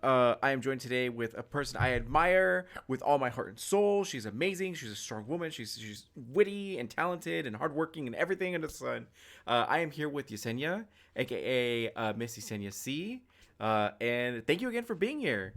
I am joined today with a person I admire with all my heart and soul. She's amazing. She's a strong woman. She's witty and talented and hardworking and everything under the sun. I am here with Yesenia, aka Miss Yesenia C. And thank you again for being here.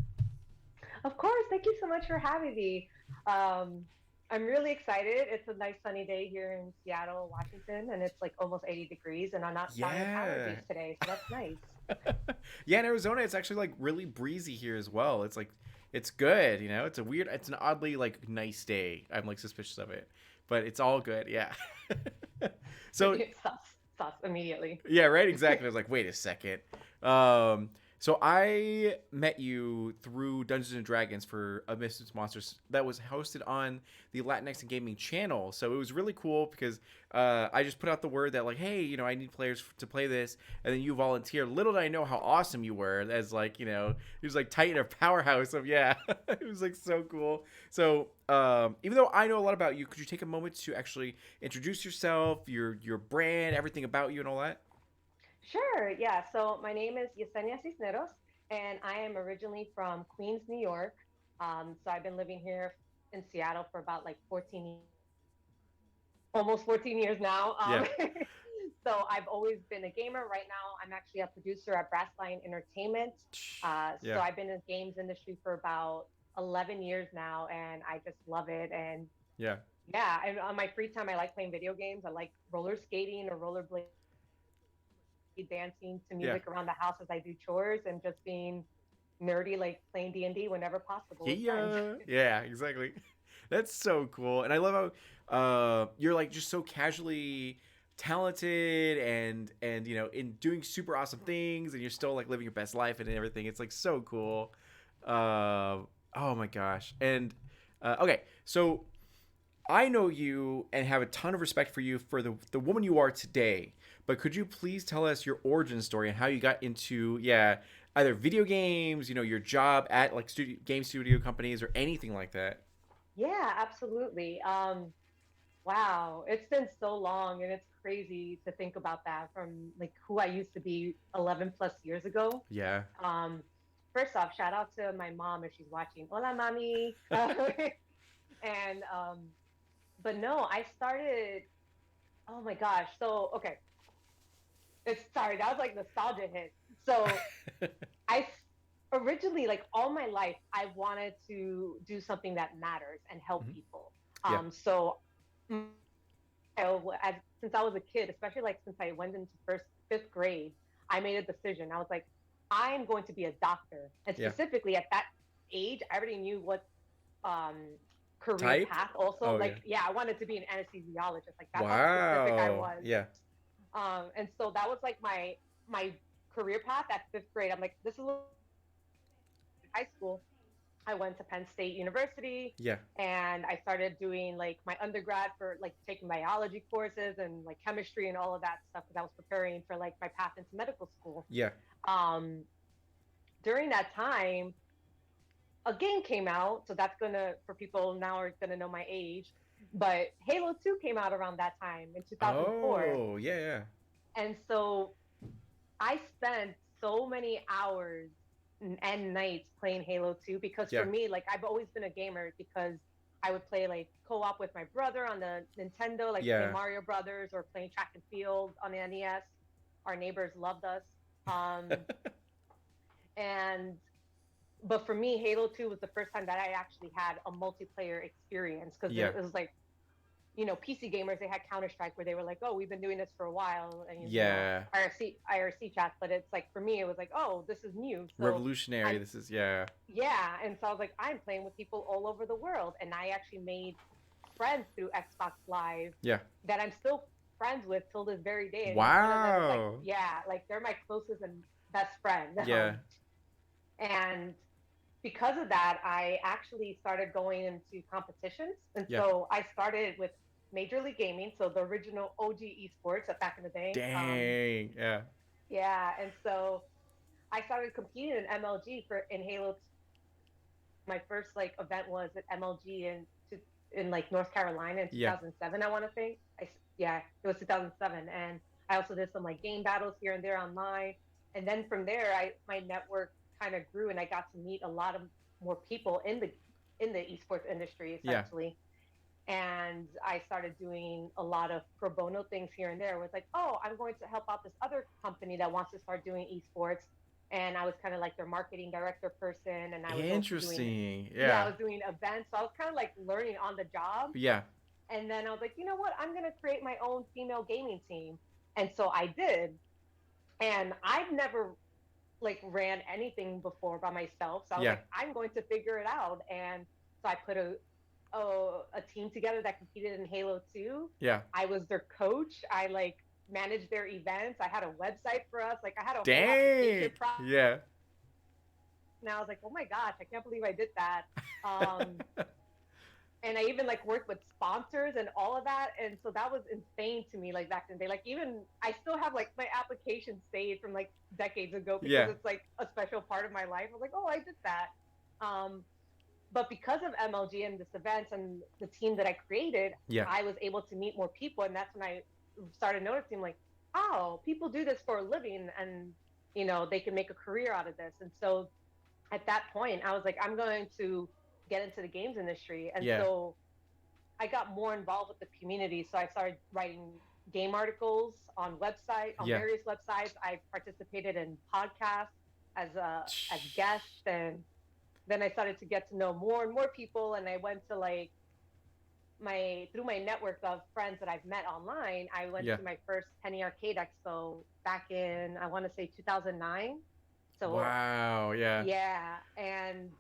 Of course. Thank you so much for having me. Um, I'm really excited. It's a nice sunny day here in Seattle, Washington, and it's like almost 80 degrees, and I'm not dying of Yeah. allergies today, so that's nice. Yeah, in Arizona, it's actually like really breezy here as well. It's like it's good, you know. It's an oddly like nice day. I'm like suspicious of it, but it's all good. Yeah. So Sus immediately. yeah, right. Exactly. I was like, wait a second. Um, so I met you through Dungeons and Dragons for a Misfits Monsters that was hosted on the Latinx and Gaming channel. So it was really cool because I just put out the word that like, hey, you know, I need players to play this, and then you volunteered. Little did I know how awesome you were as like, you know, he was like Titan or powerhouse of yeah. It was like so cool. So even though I know a lot about you, could you take a moment to actually introduce yourself, your brand, everything about you, and all that? Sure, yeah. So my name is Yesenia Cisneros, and I am originally from Queens, New York. So I've been living here in Seattle for about like 14, almost 14 years now. Yeah. So I've always been a gamer. Right now, I'm actually a producer at Brassline Entertainment. So Yeah. I've been in the games industry for about 11 years now, and I just love it. And Yeah. yeah, and on my free time, I like playing video games. I like roller skating or rollerblade dancing to Yeah. music around the house as I do chores, and just being nerdy, like playing D&D whenever possible with friends. Yeah. Yeah, exactly. That's so cool. And I love how you're like just so casually talented and you know in doing super awesome things and you're still like living your best life and everything. It's like so cool. Oh my gosh. And okay, so I know you and have a ton of respect for you for the woman you are today. But could you please tell us your origin story and how you got into yeah either video games, you know, your job at like game studio companies or anything like that? Yeah, absolutely. Wow, it's been so long, and it's crazy to think about that from like who I used to be 11 plus years ago. Yeah. Um, First off, shout out to my mom if she's watching. Hola, mami. And but no, I started. Oh my gosh. So okay, it's sorry that was like nostalgia hit. So I originally like all my life I wanted to do something that matters and help Mhm. people. Yeah. So as since I was a kid, especially like since I went into first fifth grade, I made a decision. I was like, I'm going to be a doctor, and Yeah. specifically at that age, I already knew what um, career Type? path. Also, Oh yeah. like yeah, I wanted to be an anesthesiologist. Like that's how specific I Wow. was. Yeah. And so that was like my career path at fifth grade. I'm like, this is what high school. I went to Penn State University, Yeah. and I started doing like my undergrad for like taking biology courses and like chemistry and all of that stuff because I was preparing for like my path into medical school. Yeah. Um, During that time, a game came out, so that's gonna for people now are gonna know my age. But Halo 2 came out around that time in 2004. Oh, yeah, yeah. And so I spent so many hours and nights playing Halo 2 because for Yeah. me, like I've always been a gamer because I would play like co-op with my brother on the Nintendo, like play Yeah. Mario Brothers or playing track and field on the NES. Our neighbors loved us. Um, and but for me, Halo 2 was the first time that I actually had a multiplayer experience because Yeah. it was like PC gamers, they had Counter Strike where they were like, oh, we've been doing this for a while, and Yeah. IRC chats. But it's like for me, it was like, oh, this is new. So Revolutionary. I'm This is yeah. yeah, and so I was like, I'm playing with people all over the world, and I actually made friends through Xbox Live Yeah. that I'm still friends with till this very day. And one of them is like, Wow. yeah, like they're my closest and best friend. Yeah. And because of that, I actually started going into competitions. And Yeah. so I started with Major League Gaming, so the original OG esports back in the day. Dang. Yeah. Yeah, and so I started competing in MLG for in Halo. My first like event was at MLG in like North Carolina in Yeah. 2007. I want to think. Yeah, it was 2007, and I also did some like game battles here and there online. And then from there, I my network. kind of grew, and I got to meet a lot of more people in the esports industry, Yeah. essentially. And I started doing a lot of pro bono things here and there. With like, oh, I'm going to help out this other company that wants to start doing esports, and I was kind of like their marketing director person, and I was also doing, Interesting. yeah, I Yeah. was doing events. So I was kind of like learning on the job. Yeah. And then I was like, you know what? I'm going to create my own female gaming team. And so I did. And I've never like ran anything before by myself. So I was Yeah. like, I'm going to figure it out. And so I put a team together that competed in Halo 2. Yeah. I was their coach. I like managed their events. I had a website for us. Like I had a whole application Dang. process. Yeah. And I was like, oh my gosh, I can't believe I did that. Um, and I even like worked with sponsors and all of that. And so that was insane to me, like back in the day. Like even I still have like my application saved from like decades ago because Yeah. it's like a special part of my life. I was like, oh, I did that. Um, but because of MLG and this event and the team that I created, Yeah. I was able to meet more people. And that's when I started noticing like, oh, people do this for a living and, you know, they can make a career out of this. And so at that point, I was like, I'm going to get into the games industry. And Yeah. so I got more involved with the community. So I started writing game articles on Yeah. various websites. I participated in podcasts as guests, and then I started to get to know more and more people. And I went to like through my network of friends that I've met online, I went Yeah. to my first Penny Arcade Expo back in, I want to say 2009. So Wow. Yeah. yeah, and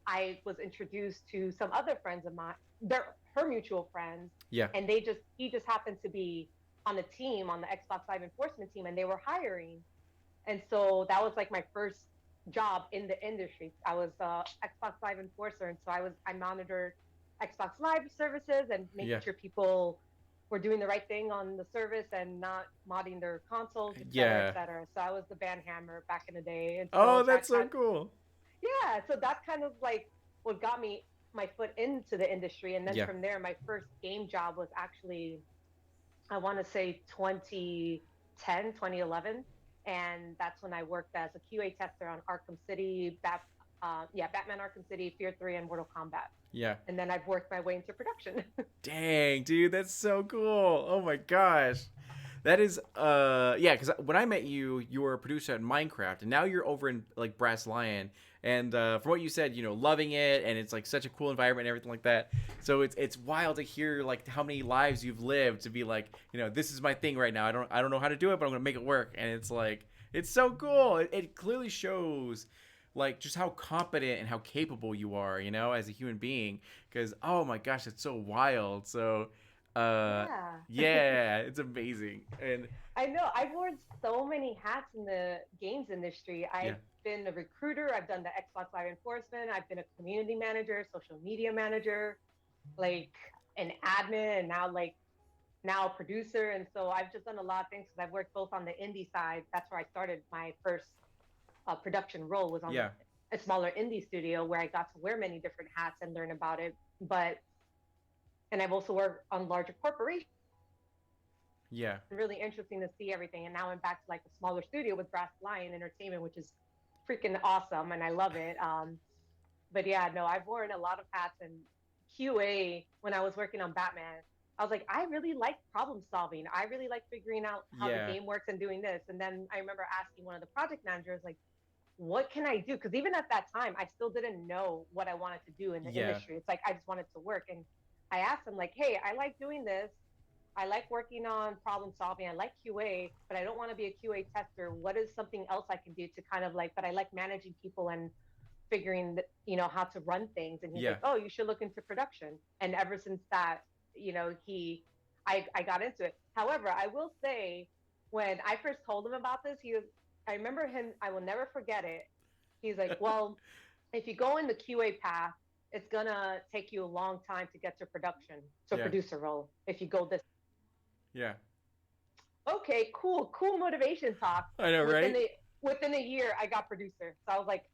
I was introduced to some other friends of mine, her mutual friends, Yeah. and he just happened to be on the team on the Xbox Live enforcement team, and they were hiring, and so that was like my first job in the industry. I was a Xbox Live enforcer, and so I monitored Xbox Live services and making Yeah. sure people were doing the right thing on the service and not modding their consoles, et cetera, et Yeah. cetera. So I was the band hammer back in the day, and Oh, so that's so cool. yeah, so that's kind of like what got me my foot into the industry. And then Yeah. from there, my first game job was actually, I want to say 2010, 2011. And that's when I worked as a QA tester on Arkham City, Batman Arkham City, Fear 3, and Mortal Kombat. Yeah. And then I've worked my way into production. Dang, dude, that's so cool. Oh my gosh. That is yeah, because when I met you, you were a producer at Minecraft, and now you're over in like Brass Lion. And from what you said, you know, loving it, and it's like such a cool environment and everything like that. So it's wild to hear like how many lives you've lived to be like, you know, this is my thing right now. I don't know how to do it, but I'm gonna make it work. And it's like it's so cool. It clearly shows like just how competent and how capable you are, you know, as a human being. Because oh my gosh, it's so wild. So Yeah. yeah, it's amazing. And I know. I've worn so many hats in the games industry. yeah, I've been a recruiter. I've done the Xbox Live enforcement. I've been a community manager, social media manager, like an admin, and now a producer. And so I've just done a lot of things because I've worked both on the indie side. That's where I started my first production role, was on yeah, a smaller indie studio where I got to wear many different hats and learn about it. And I've also worked on larger corporations. yeah, Really interesting to see everything. And now I'm back to like a smaller studio with Brass Lion Entertainment, which is freaking awesome, and I love it. But yeah, no, I've worn a lot of hats. And QA, when I was working on Batman, I was like, I really like problem solving. I really like figuring out how the yeah, game works and doing this. And then I remember asking one of the project managers, like, what can I do? Because even at that time, I still didn't know what I wanted to do in the yeah, industry. It's like I just wanted to work. And I asked him, like, hey, I like doing this. I like working on problem solving. I like QA, but I don't want to be a QA tester. What is something else I can do to kind of like, but I like managing people and figuring that, you know, how to run things. And he's yeah, like, oh, you should look into production. And ever since that, you know, I got into it. However, I will say, when I first told him about this, I remember him, I will never forget it. He's like, well, if you go in the QA path, it's gonna take you a long time to get to production, so yeah, producer role, if you go this. yeah. Okay, cool motivation talk. I know, Within right? the within a year, I got producer. So I was like,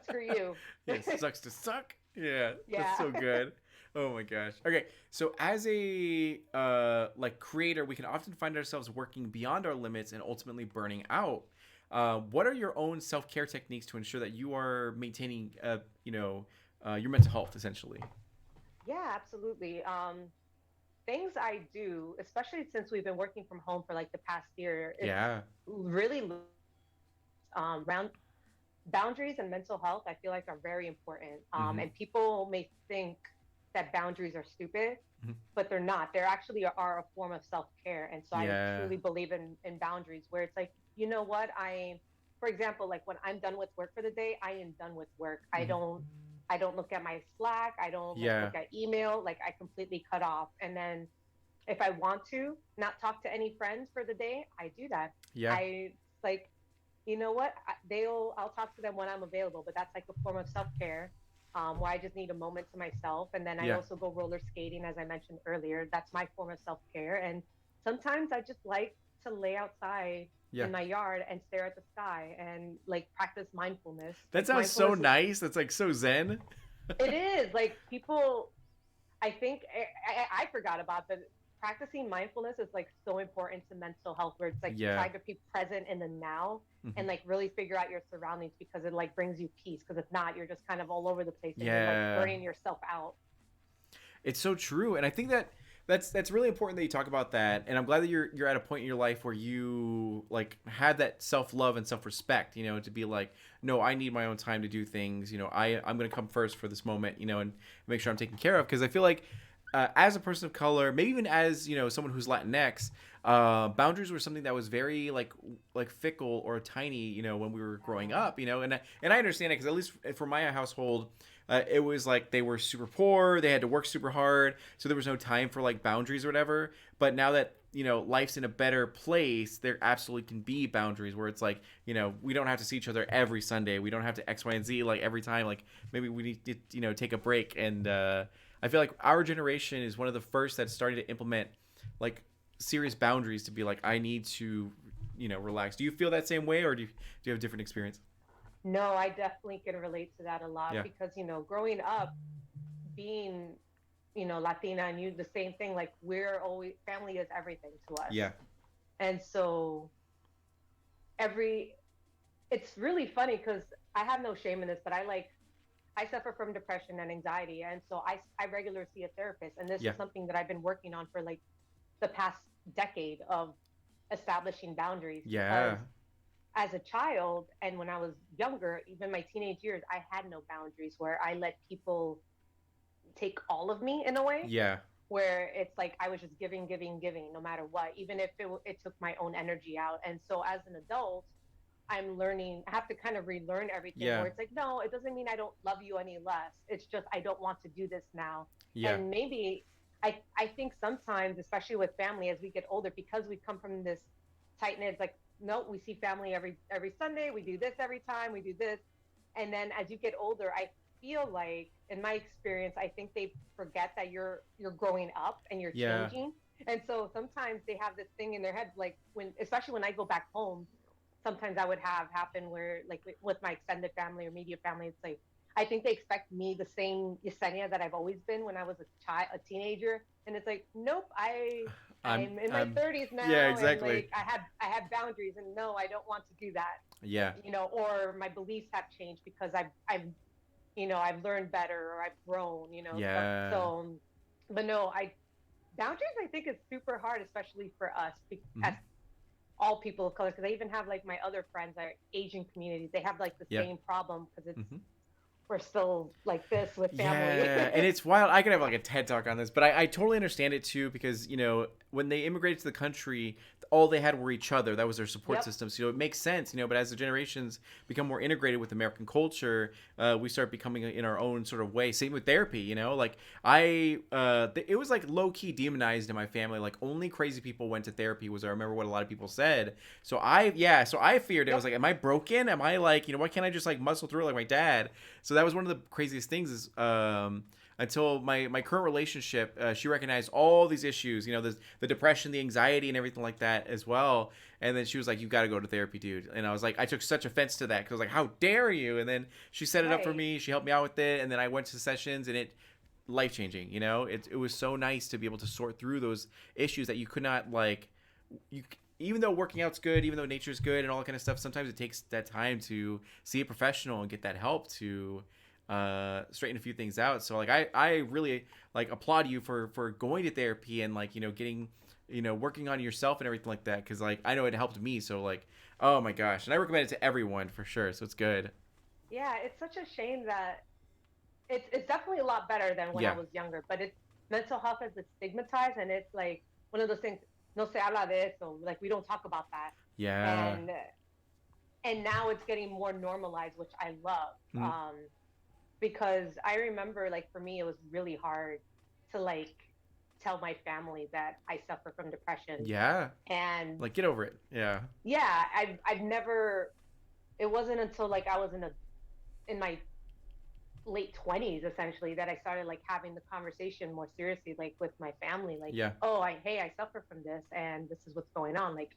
screw you. Yeah, sucks to suck. Yeah, that's Yeah. so good. Oh my gosh. Okay, so as a like creator, we can often find ourselves working beyond our limits and ultimately burning out. what are your own self-care techniques to ensure that you are maintaining, your mental health essentially? Yeah, absolutely. Things I do, especially since we've been working from home for like the past year, it's Yeah. really round boundaries and mental health. I feel like are very important. Mm-hmm. And people may think that boundaries are stupid, Mm-hmm. but they're not. They're actually are a form of self care. And so I Yeah. truly believe in boundaries where it's like, you know what, for example, like when I'm done with work for the day, I am done with work. Mm-hmm. I don't look at my Slack. I don't like Yeah. look at email. Like I completely cut off. And then if I want to not talk to any friends for the day, I do that. Yeah. I like, you know what? I'll talk to them when I'm available, but that's like a form of self care, where I just need a moment to myself. And then I Yeah. also go roller skating, as I mentioned earlier. That's my form of self care. And sometimes I just like to lay outside Yeah. in my yard and stare at the sky and like practice mindfulness. That Like sounds so mindfulness, nice. That's like so zen. it is like people I think I forgot about, but practicing mindfulness is like so important to mental health, where it's like Yeah. trying to be present in the now Mm-hmm. and like really figure out your surroundings because it like brings you peace. Because if not, you're just kind of all over the place and you're like Yeah. burning yourself out. It's so true, and I think that that's really important that you talk about that. And I'm glad that you're at a point in your life where you like had that self love and self respect. To be like, no, I need my own time to do things. I'm gonna come first for this moment. And make sure I'm taken care of, because I feel like. As a person of color, maybe even as someone who's Latinx, boundaries were something that was very like fickle or tiny, when we were growing up, and I understand it, because at least for my household, it was like they were super poor, they had to work super hard, so there was no time for like boundaries or whatever. But now that life's in a better place, there absolutely can be boundaries where it's like we don't have to see each other every Sunday, we don't have to X, Y, and Z like every time. Like maybe we need to take a break. And I feel like our generation is one of the first that started to implement like serious boundaries, to be like, I need to relax. Do you feel that same way, or do you have a different experience? No, I definitely can relate to that a lot Yeah. because growing up, being Latina, and you the same thing. Like we're always family is everything to us, Yeah. and so every it's really funny because I have no shame in this, but I suffer from depression and anxiety, and so I regularly see a therapist, and this Yeah. is something that I've been working on for like the past decade of establishing boundaries because Yeah. as a child and when I was younger, even my teenage years, I had no boundaries where I let people take all of me in a way Yeah. where it's like I was just giving, giving, giving, no matter what, even if it took my own energy out. And so as an adult, I'm learning, I have to kind of relearn everything Yeah. where it's like, no, it doesn't mean I don't love you any less. It's just I don't want to do this now. Yeah. And maybe I think sometimes, especially with family, as we get older, because we come from this tight knit, like, no, we see family every Sunday, we do this every time, we do this. And then as you get older, I feel like in my experience, I think they forget that you're growing up and you're Yeah. changing. And so sometimes they have this thing in their head, like when, especially when I go back home, sometimes I would have happen where like with my extended family or media family, it's like I think they expect me the same Yesenia that I've always been when I was a teenager, and it's like nope, I'm I'm in my I'm 30s Yeah, now, and exactly. like I have boundaries, and no, I don't want to do that, Yeah. or my beliefs have changed because I've learned better or I've grown, stuff. Yeah. So, but no, I boundaries I think is super hard, especially for us as Mhm. all people of color, because I even have like my other friends are Asian communities. They have like the Yeah. same problem because it's Mhm. we're still like this with family. Yeah, and it's wild. I could have like a TED talk on this, but I totally understand it too, because when they immigrated to the country, all they had were each other. That was their support Yep. system. So it makes sense. But as the generations become more integrated with American culture, we start becoming in our own sort of way. Same with therapy. Like it was like low key demonized in my family. Like only crazy people went to therapy. I remember what a lot of people said. So I feared it. I was Yep. like, am I broken? Am I like, why can't I just like muscle through it like my dad? So that was one of the craziest things is until my current relationship, she recognized all these issues, the depression, the anxiety, and everything like that as well. And then she was like, "You got to go to therapy, dude." And I was like, I took such offense to that because I was like, "How dare you?" And then she set it up for Right. me. She helped me out with it, and then I went to sessions, and it life changing. It was so nice to be able to sort through those issues that you could not like you even though working out's good, even though nature's good and all that kind of stuff, sometimes it takes that time to see a professional and get that help to straighten a few things out. So like I really like applaud you for going to therapy and like, you know, getting, you know, working on yourself and everything like that, because like I know it helped me. So like, oh my gosh, and I recommend it to everyone for sure. So it's good. Yeah, it's such a shame that it's definitely a lot better than when I Yeah. was younger, but it's mental health is stigmatized, and it's like one of those things, no se habla de eso, like we don't talk about that. Yeah. And now it's getting more normalized, which I love. Mm. Because I remember, like, for me it was really hard to like tell my family that I suffer from depression. Yeah. And Like get over it. Yeah. yeah, I've never, it wasn't until like I was in my late 20s essentially that I started like having the conversation more seriously, like with my family, like, Yeah. oh, I suffer from this and this is what's going on. Like,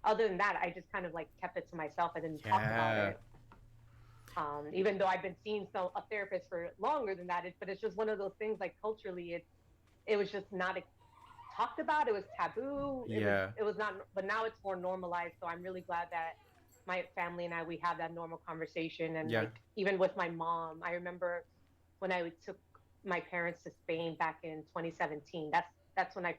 other than that, I just kind of like kept it to myself. I didn't talk about Yeah. it. Even though I've been seeing a therapist for longer than that, but it's just one of those things, like, culturally it was just not talked about. It was taboo. Yeah. It was not, but now it's more normalized. So I'm really glad that my family and I, we have that normal conversation. And Yeah. like, even with my mom, I remember when I took my parents to Spain back in 2017. That's when I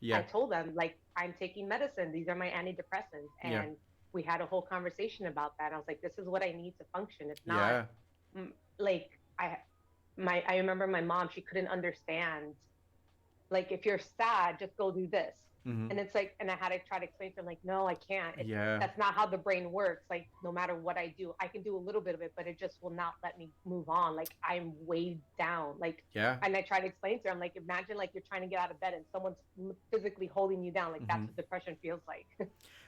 Yeah. told them, like, I'm taking medicine. These are my antidepressants. Yeah. And we had a whole conversation about that. I was like, this is what I need to function. It's not Yeah. like I remember my mom, she couldn't understand, like, if you're sad, just go do this. Mm-hmm. And it's like, and I had to try to explain to them, like, no, I can't. Yeah. That's not how the brain works. Like, no matter what I do, I can do a little bit of it, but it just will not let me move on. Like, I'm weighed down. Like, Yeah. and I try to explain to her, I'm like, imagine like you're trying to get out of bed and someone's physically holding you down. Like, Mm-hmm. that's what depression feels like.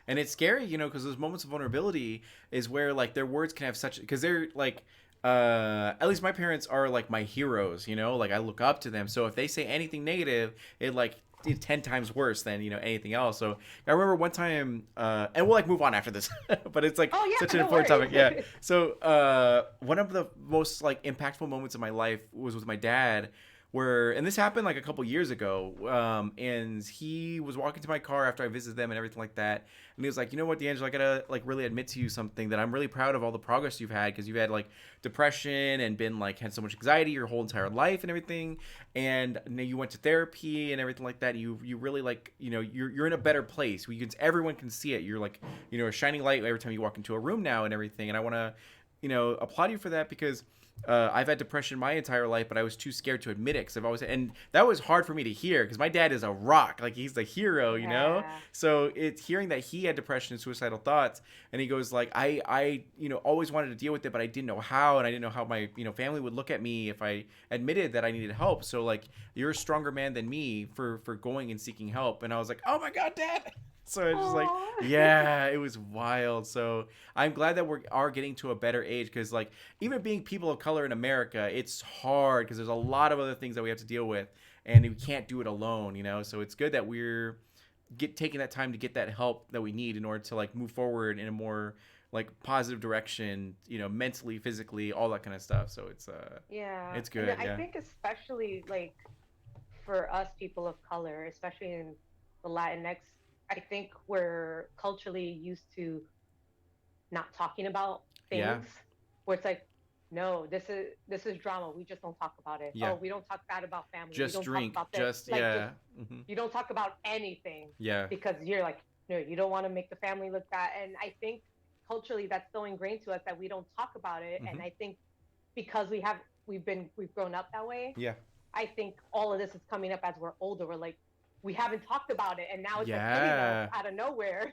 And it's scary, you know, because those moments of vulnerability is where like their words can have such, because they're like at least my parents are like my heroes, you know, like I look up to them. So if they say anything negative, it like 10 times worse than, you know, anything else. So I remember one time and we'll like move on after this but it's like Oh such yeah, an no important worries. topic. Yeah. So one of the most like impactful moments of my life was with my dad, where, and this happened like a couple years ago, and he was walking to my car after I visited them and everything like that, and he was like, you know what, D'Angelo, I gotta like really admit to you something, that I'm really proud of all the progress you've had, because you've had like depression and been like had so much anxiety your whole entire life and everything, and you know, you went to therapy and everything like that. You really like, you know, you're in a better place. Everyone can see it. You're like, you know, a shining light every time you walk into a room now and everything, and I want to, you know, applaud you for that, because I've had depression my entire life, but I was too scared to admit it, because I've always, and that was hard for me to hear, because my dad is a rock, like he's the hero, you know. Yeah. So it's hearing that he had depression and suicidal thoughts, and he goes like, I you know, always wanted to deal with it, but I didn't know how, and I didn't know how my, you know, family would look at me if I admitted that I needed help. So like, you're a stronger man than me for going and seeking help. And I was like, oh my god, Dad. So it's just like, Aww. yeah, it was wild. So I'm glad that we are getting to a better age, because like, even being people of color in America, it's hard because there's a lot of other things that we have to deal with, and we can't do it alone, you know. So it's good that we're taking that time to get that help that we need in order to like move forward in a more like positive direction, you know, mentally, physically, all that kind of stuff. So Yeah. it's And good. I Yeah. think especially like for us people of color, especially in the Latinx, I think we're culturally used to not talking about Yeah. things, where it's like, no, this is drama. We just don't talk about it. Yeah. Oh, we don't talk bad about family. We Just don't talk drink. about this. Just Like, just yeah. Hmm. you don't talk about anything Yeah. because you're like, no, you don't want to make the family look bad. And I think culturally that's so ingrained to us that we don't talk about it. And Hmm. I think because we've grown up that way, Yeah. I think all of this is coming up as we're older. We're like, we haven't talked about it, and now it's like hitting us Yeah. out of nowhere.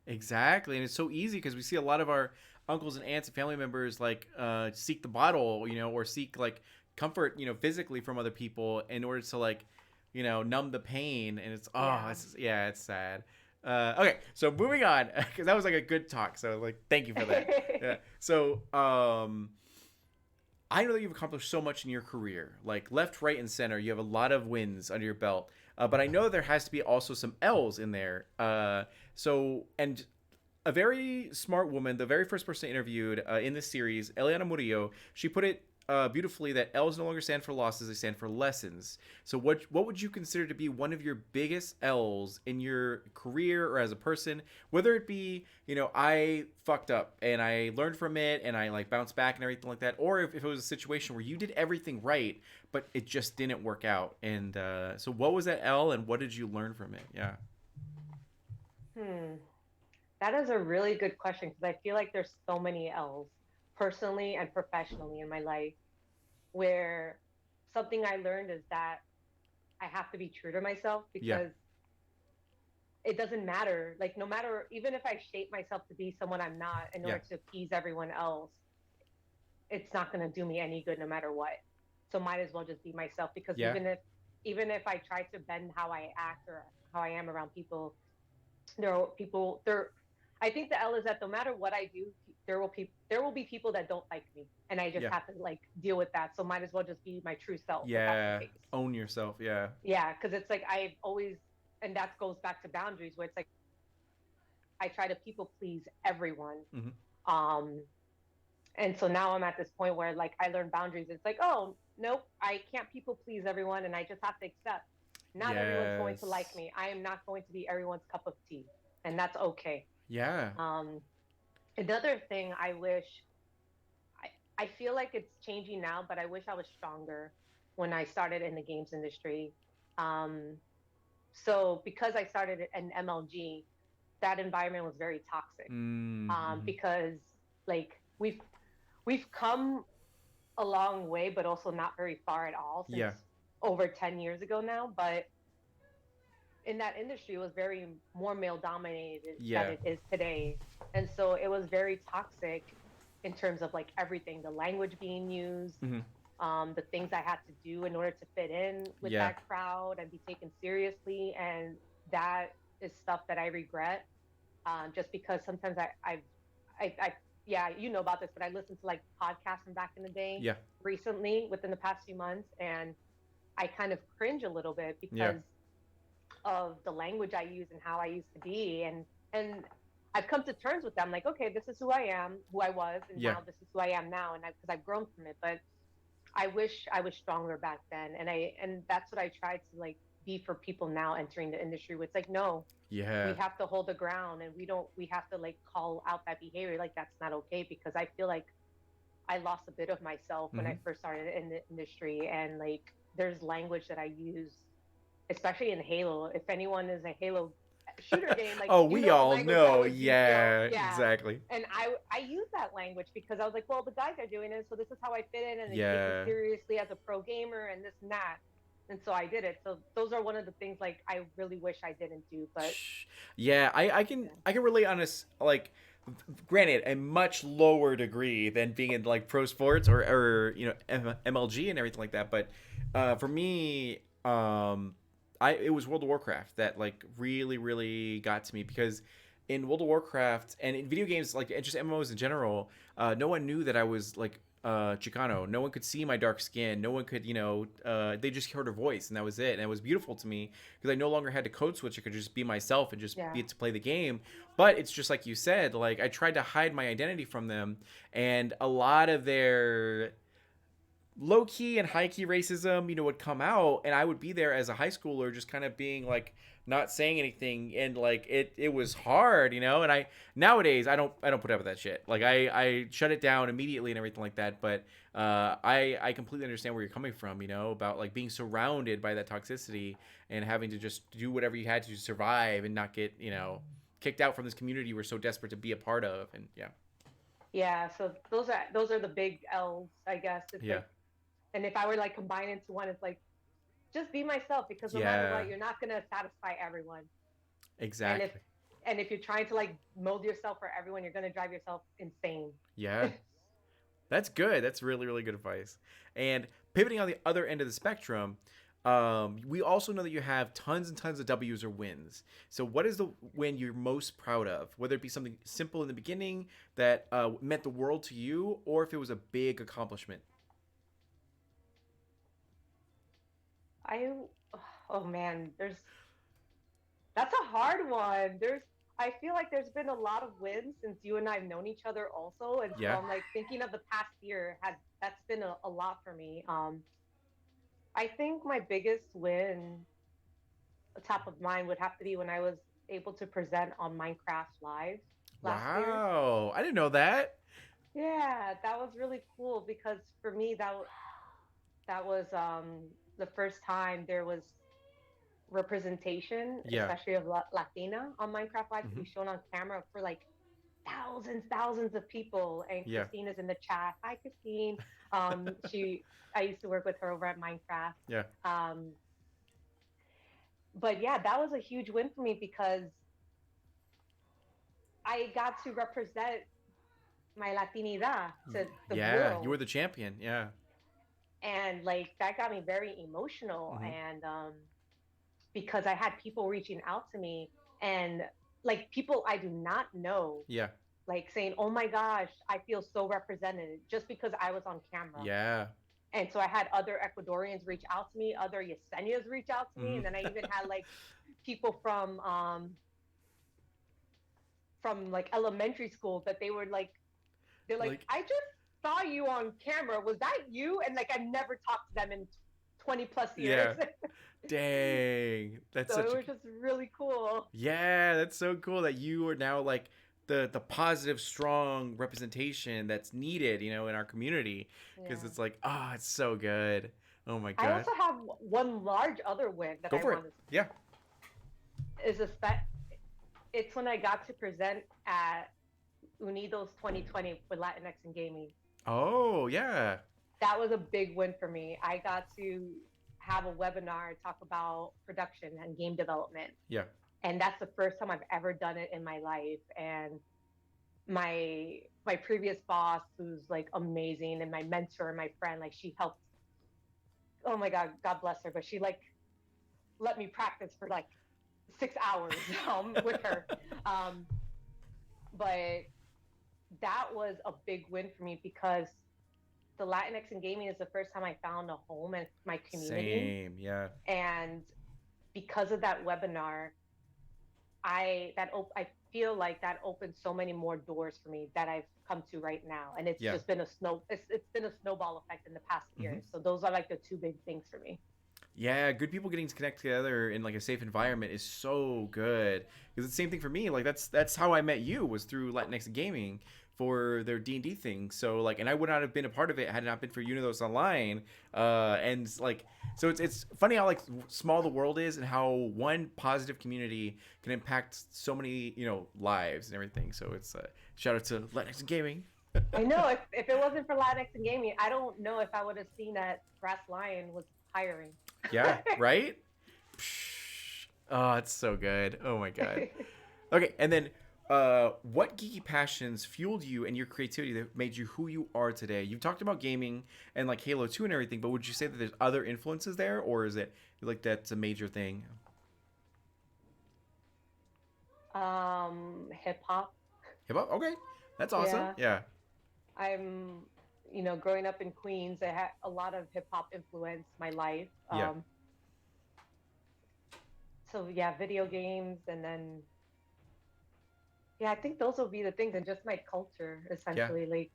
Exactly, and it's so easy because we see a lot of our uncles and aunts and family members like seek the bottle, you know, or seek like comfort, you know, physically from other people in order to like, you know, numb the pain, and it's Yeah. it's yeah, it's sad. Okay, so moving on, because that was like a good talk. So like, thank you for that. Yeah. So I know that you've accomplished so much in your career, like left, right, and center. You have a lot of wins under your belt, but I know there has to be also some L's in there. And a very smart woman, the very first person I interviewed in this series, Eliana Murillo, she put it beautifully that L's no longer stand for losses; they stand for lessons. So, what would you consider to be one of your biggest L's in your career or as a person? Whether it be, I fucked up and I learned from it and I like bounced back and everything like that, or if it was a situation where you did everything right but it just didn't work out. And so, what was that L and what did you learn from it? Yeah. Hmm. That is a really good question because I feel like there's so many L's personally and professionally in my life where something I learned is that I have to be true to myself Yeah. because it doesn't matter. Like, no matter, even if I shape myself to be someone I'm not in Yeah. order to appease everyone else, it's not going to do me any good no matter what. So might as well just be myself because Yeah. even if I try to bend how I act or how I am around people, there are people there. I think the L is that no matter what I do, there will be people that don't like me, and I just Yeah. have to like deal with that. So might as well just be my true self if that's the Yeah. case. Own yourself. Yeah. Yeah, because it's like I've always, and that goes back to boundaries where it's like I try to people please everyone. Hmm. Um, and so now I'm at this point where like I learn boundaries. It's like, oh nope, I can't people please everyone, and I just have to accept not everyone's going to like Yes. me. I am not going to be everyone's cup of tea, and that's okay. Yeah. Um, Another thing I wish I feel like it's changing now, but I wish I was stronger when I started in the games industry. Um, so because I started in MLG, that environment was very toxic. Mm-hmm. Because like we've come a long way, but also not very far at all since Yeah. over 10 years ago now. But in that industry, it was very more male dominated than Yeah. it is today. And so it was very toxic in terms of like everything, the language being used, Hmm. the things I had to do in order to fit in with Yeah. that crowd and be taken seriously. And that is stuff that I regret, just because sometimes I, yeah, you know about this, but I listened to like podcasts from back in the day Yeah. recently within the past few months, and I kind of cringe a little bit Yeah. because of the language I use and how I used to be, and I've come to terms with them. Like, okay, this is who I am, who I was, and Yeah. now this is who I am now, and because I've grown from it. But I wish I was stronger back then, and that's what I try to like be for people now entering the industry. Where it's like, no, we Yeah. have to hold the ground, and we have to like call out that behavior. Like that's not okay because I feel like I lost a bit of myself when I Hmm. first started in the industry, and like there's language that I use, especially in Halo. If anyone is a Halo shooter game, like Oh, you we know the all language I know. was used to. Yeah. Yeah. Exactly. And I use that language because I was like, well, the guys are doing it, so this is how I fit in, and they take me Yeah. seriously as a pro gamer, and this and that. And so I did it. So those are one of the things like I really wish I didn't do, but Yeah. I can relate on this like. Granted, a much lower degree than being in like pro sports or MLG and everything like that. But for me, it was World of Warcraft that like really got to me because in World of Warcraft and in video games like and just MMOs in general, no one knew that I was like Chicano. No one could see my dark skin. No one could, they just heard a voice and that was it. And it was beautiful to me because I no longer had to code switch. I could just be myself and just yeah. be to play the game. But it's just like you said, like I tried to hide my identity from them, and a lot of their low key and high key racism, would come out, and I would be there as a high schooler, just kind of being like not saying anything, and like it was hard, and I nowadays I don't put up with that shit. Like I shut it down immediately and everything like that. But I completely understand where you're coming from, about like being surrounded by that toxicity and having to just do whatever you had to survive and not get kicked out from this community you were so desperate to be a part of, and yeah, Yeah, so those are the big L's, I guess. It's yeah, like, and if I were like combine into one, it's like just be myself because no matter yeah, what, you're not gonna satisfy everyone. And if exactly, and if you're trying to like mold yourself for everyone, you're gonna drive yourself insane. yeah. That's good. That's really good advice. And pivoting on the other end of the spectrum, we also know that you have tons and tons of W's or wins. So, what is the win you're most proud of? Whether it be something simple in the beginning that meant the world to you, or if it was a big accomplishment. I oh man, that's a hard one. I feel like there's been a lot of wins since you and I've known each other also, and so Yeah. I'm like thinking of the past year has that's been a lot for me. I think my biggest win, top of mind, would have to be when I was able to present on Minecraft Live last year. Wow. I didn't know that. Yeah, that was really cool because for me that was the first time there was representation, Yeah. especially of Latina on Minecraft Live to Hmm. be shown on camera for like thousands of people. And Yeah. Christine is in the chat. Hi, Christine. She I used to work with her over at Minecraft. Yeah. Um, but yeah, that was a huge win for me because I got to represent my Latinidad to the Yeah. You were world, the champion. Yeah. and like that got me very emotional. Hmm. And because I had people reaching out to me and like people I do not know, Yeah. like saying, "Oh my gosh, I feel so represented," just because I was on camera. Yeah. And so I had other Ecuadorians reach out to me, other Yesenias reach out to me, Hmm. and then I even had like people from like elementary school that they're like, Like, "I just saw you on camera. Was that you?" And like I've never talked to them in 20 plus years. yeah. Dang. That's So it such a was just really cool. Yeah, that's so cool that you are now like the positive strong representation that's needed, in our community because Yeah. it's like, oh, it's so good. Oh my I god. also have one large other win that Go I for it. want Yeah. to is a it's when I got to present at Unidos 2020 with Latinx and gaming. Oh, yeah. That was a big win for me. I got to have a webinar talk about production and game development. Yeah. And that's the first time I've ever done it in my life. And my previous boss, who's like amazing, and my mentor and my friend, like she helped. Oh my God bless her. But she like let me practice for like 6 hours with her. Um, but that was a big win for me because the Latinx in gaming is the first time I found a home in my community. Same. Yeah. And because of that webinar, I feel like that opened so many more doors for me that I've come to right now. And it's Yeah. just been it's been a snowball effect in the past Hmm. year. So those are like the two big things for me. Yeah, good people getting to connect together in like a safe environment is so good. Because it's the same thing for me. Like that's how I met you was through Latinx Gaming for their D&D thing. So like, and I would not have been a part of it had it not been for Unidos Online. And like, so it's funny how like small the world is and how one positive community can impact so many lives and everything. So it's shout out to Latinx Gaming. I know if it wasn't for Latinx and gaming, I don't know if I would have seen that Brass Lion was hiring. Yeah, right. Oh, it's so good. Oh my god. Okay, and then what geeky passions fueled you and your creativity that made you who you are today? You've talked about gaming and like Halo 2 and everything, but would you say that there's other influences there, or is it like that's a major thing? Hip hop. Hip hop? Okay, that's awesome. Yeah. Yeah, I'm, growing up in Queens, I had a lot of hip hop influence my life. yeah, So yeah, video games, and then yeah, I think those will be the things, and just my culture yeah, essentially. Like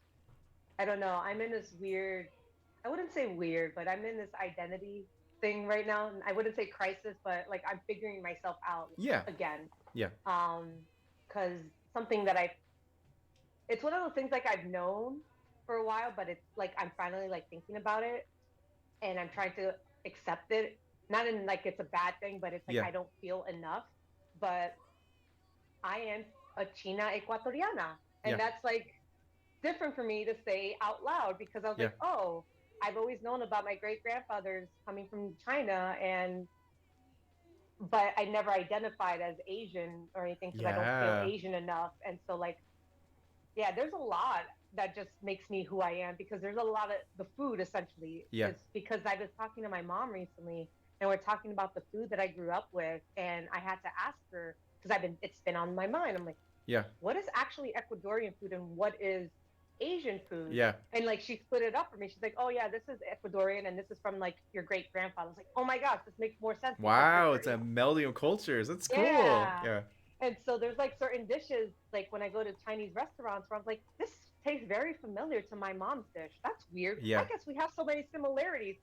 I don't know, I'm in this weird. I wouldn't say weird, but I'm in this identity thing right now. And I wouldn't say crisis, but like I'm figuring myself out yeah, again. yeah, Because something that it's one of those things like I've known for a while, but it's like I'm finally like thinking about it, and I'm trying to accept it. Not in like it's a bad thing, but it's like yeah, I don't feel enough. But I am a China Ecuatoriana, yeah, and that's like different for me to say out loud because I was yeah, like, oh, I've always known about my great grandfathers coming from China, and but I never identified as Asian or anything because I don't feel yeah, Asian enough. And so like, yeah, there's a lot that just makes me who I am because there's a lot of the food essentially. yeah, It's because I was talking to my mom recently and we're talking about the food that I grew up with, and I had to ask her because it's been on my mind. I'm like, yeah, what is actually Ecuadorian food and what is Asian food? yeah. And like she split it up for me. She's like, oh yeah, this is Ecuadorian and this is from like your great grandfather. I was like, oh my gosh, this makes more sense because Wow, it's a melding of cultures. That's cool. yeah. Yeah, And so there's like certain dishes, like when I go to Chinese restaurants, where I'm like, this tastes very familiar to my mom's dish. That's weird. I Yeah. guess we have so many similarities,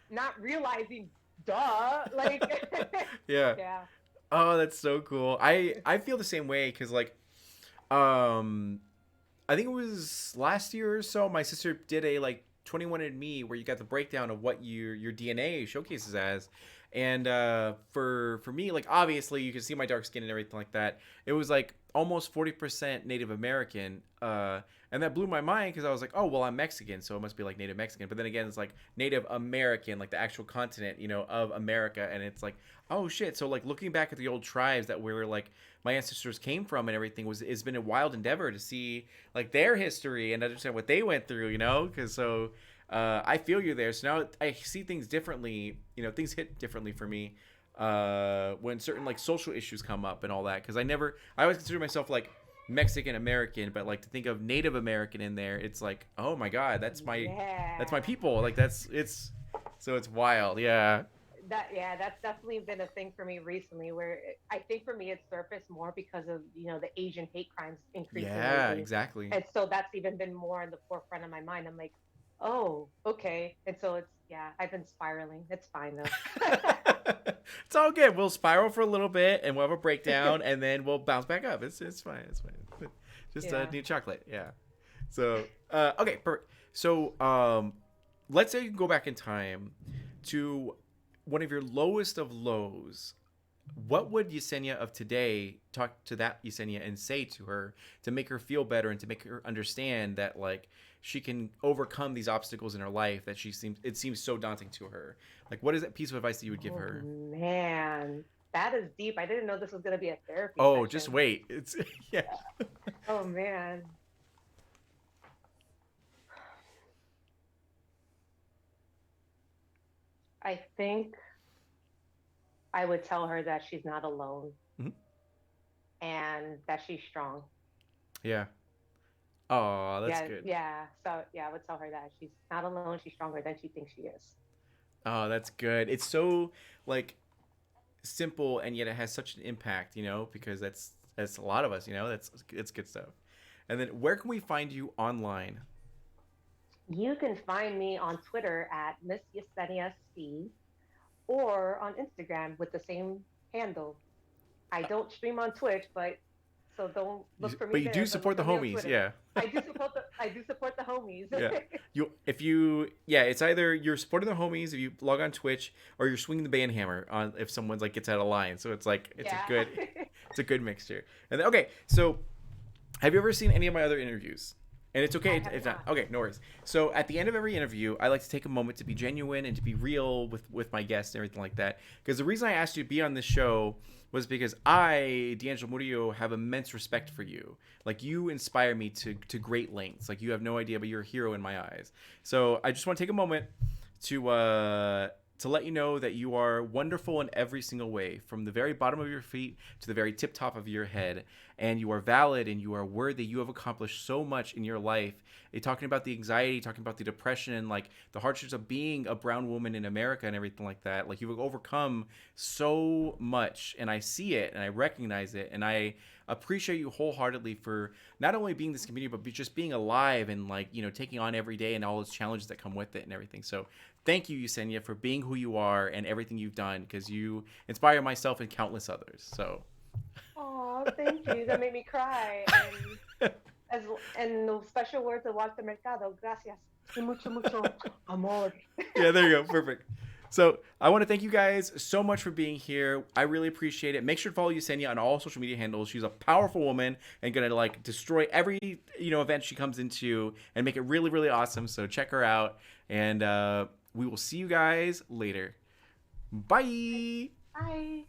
not realizing, duh, like, Yeah. yeah. Oh, that's so cool. I feel the same way because like um I think it was last year or so. My sister did a like 21andMe where you got the breakdown of what your DNA showcases as, and for me, like obviously you can see my dark skin and everything like that. It was like almost 40% Native American, and that blew my mind because I was like, oh well, I'm Mexican, so it must be like Native Mexican. But then again, it's like Native American, like the actual continent, of America, and it's like, oh shit. So like looking back at the old tribes that were like my ancestors came from and everything was it's been a wild endeavor to see like their history and understand what they went through, because so I feel you there. So now I see things differently. Things hit differently for me when certain like social issues come up and all that. Because I always consider myself like Mexican American, but like to think of Native American in there, it's like, oh my god, that's my Yeah. people. Like it's wild. Yeah. Yeah, that's definitely been a thing for me recently, where I think for me it surfaced more because of the Asian hate crimes increasing Yeah. lately, Exactly. and so that's even been more in the forefront of my mind. I'm like, oh, okay, and so yeah, I've been spiraling. It's fine though. It's all good. We'll spiral for a little bit, and we'll have a breakdown, and then we'll bounce back up. It's fine. It's fine. Just Yeah. need chocolate. Yeah. So okay, perfect. So let's say you can go back in time to one of your lowest of lows. What would Yesenia of today talk to that Yesenia and say to her to make her feel better and to make her understand that like she can overcome these obstacles in her life that it seems so daunting to her? Like what is that piece of advice that you would give Oh her? man, that is deep. I didn't know this was gonna be a therapy Oh, just session. wait. It's yeah. Oh man, I think I would tell her that she's not alone Mhm. and that she's strong. Yeah. Oh, that's Yeah, good. yeah. So yeah, I would tell her that she's not alone. She's stronger than she thinks she is. Oh, that's good. It's so like simple and yet it has such an impact, because that's a lot of us, That's it's good stuff. And then where can we find you online? You can find me on Twitter at Miss Yesenia C or on Instagram with the same handle. I don't stream on Twitch, but so don't look for But me you there, do but support look the for me on homies, Twitter. yeah. I do support the homies. Yeah. It's either you're supporting the homies if you log on Twitch or you're swinging the band hammer on if someone's like gets out of line. So it's like Yeah. it's a good mixture. And then, okay, so have you ever seen any of my other interviews? And it's I okay have if not. not. Okay, no worries. So at the end of every interview, I like to take a moment to be genuine and to be real with my guests and everything like that. Because the reason I asked you to be on this show was because I, D'Angelo Murillo, have immense respect for you. Like you inspire me to great lengths. Like you have no idea, but you're a hero in my eyes. So I just want to take a moment to let you know that you are wonderful in every single way, from the very bottom of your feet to the very tip top of your head. And you are valid and you are worthy. You have accomplished so much in your life. You're talking about the anxiety, talking about the depression, and like the hardships of being a brown woman in America and everything like that. Like you've overcome so much, and I see it and I recognize it, and I appreciate you wholeheartedly for not only being this community but just being alive and like taking on every day and all those challenges that come with it and everything. So thank you, Yesenia, for being who you are and everything you've done, because you inspire myself and countless others. So Oh, thank you. That made me cry. As and the special words of Walter Mercado, gracias y mucho mucho amor. yeah, there you go. Perfect. So I want to thank you guys so much for being here. I really appreciate it. Make sure to follow Yesenia on all social media handles. She's a powerful woman and gonna like destroy every event she comes into and make it really really awesome. So check her out, and we will see you guys later. Bye. Bye.